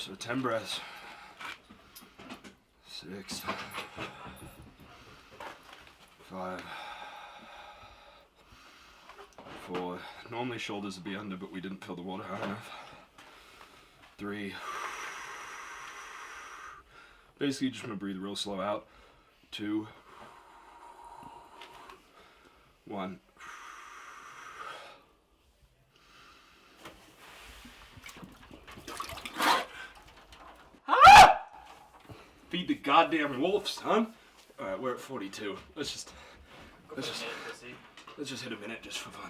So 10 breaths. 6, 5, 4. Normally shoulders would be under, but we didn't fill the water high enough. 3. Basically, just gonna breathe real slow out. 2, 1. Feed the goddamn wolf, son. All right, we're at 42. Let's just hit a minute just for fun.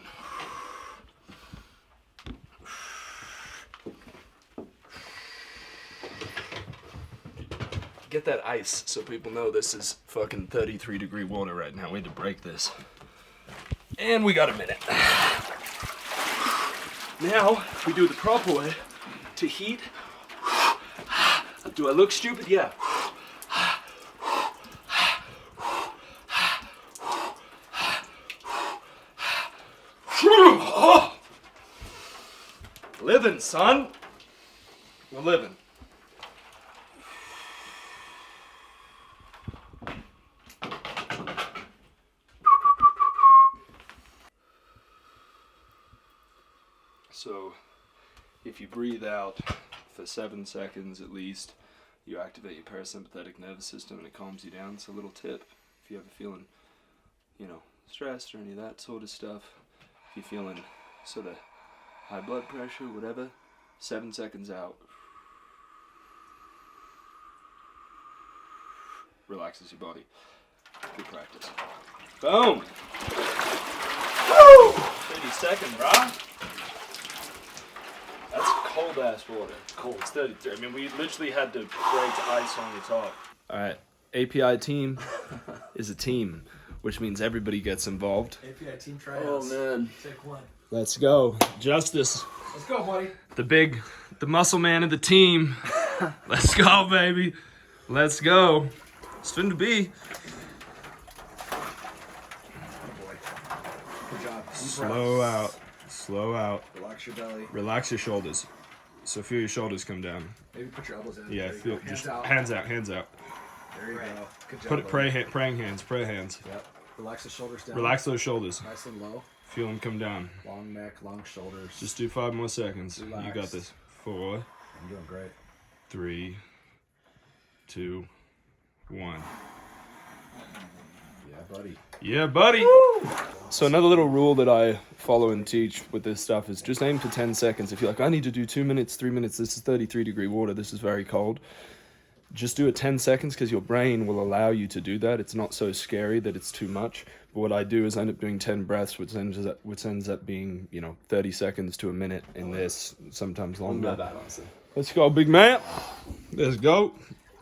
Get that ice so people know this is fucking 33-degree water right now. We had to break this. And we got a minute. Now, we do it the proper way to heat. Do I look stupid? Yeah. Living, son. We're living. So, if you breathe out for 7 seconds at least, you activate your parasympathetic nervous system and it calms you down. It's a little tip if you're ever feeling, stressed or any of that sort of stuff. If you're feeling sort of high blood pressure, whatever, 7 seconds out. Relaxes your body. Good practice. Boom! Woo! 30 seconds, brah. That's cold ass water. Cold. It's 33. I mean, we literally had to break ice on the top. Alright, API team is a team, which means everybody gets involved. API team tryouts. Oh, man. Take one. Let's go. Justice. Let's go, buddy. The muscle man of the team. Let's go, baby. Let's go. It's fun to be. Oh, boy. Good job. Slow out. Slow out. Relax your belly. Relax your shoulders. So feel your shoulders come down. Maybe put your elbows in. Yeah, There you feel go. just Hands out. hands out. There you go. Good job. Put it buddy. praying hands, prayer hands. Yep. Relax the shoulders down. Relax those shoulders. Nice and low. Feel them come down. Long neck, long shoulders. Just do 5 more seconds. Relax. You got this. 4, I'm doing great. 3, 2, 1. Yeah, buddy. Yeah, buddy. Woo! So another little rule that I follow and teach with this stuff is just aim for 10 seconds. If you're like, I need to do 2 minutes, 3 minutes, this is 33-degree water, this is very cold. Just do it 10 seconds because your brain will allow you to do that. It's not so scary that it's too much. But what I do is I end up doing 10 breaths, which ends up being, 30 seconds to a minute in this, sometimes longer. Not bad, honestly. Let's go, big man. Let's go.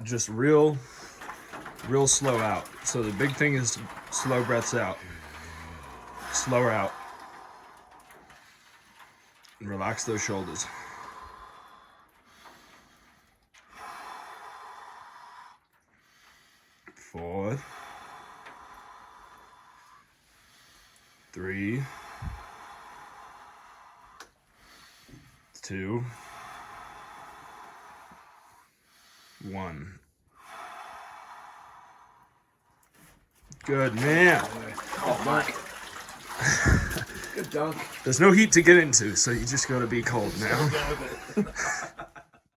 Just real slow out. So the big thing is slow breaths out. Slower out. And relax those shoulders. 4, 3, 2, 1. Good man. Oh, my. Good dunk. There's no heat to get into, so you just gotta be cold now.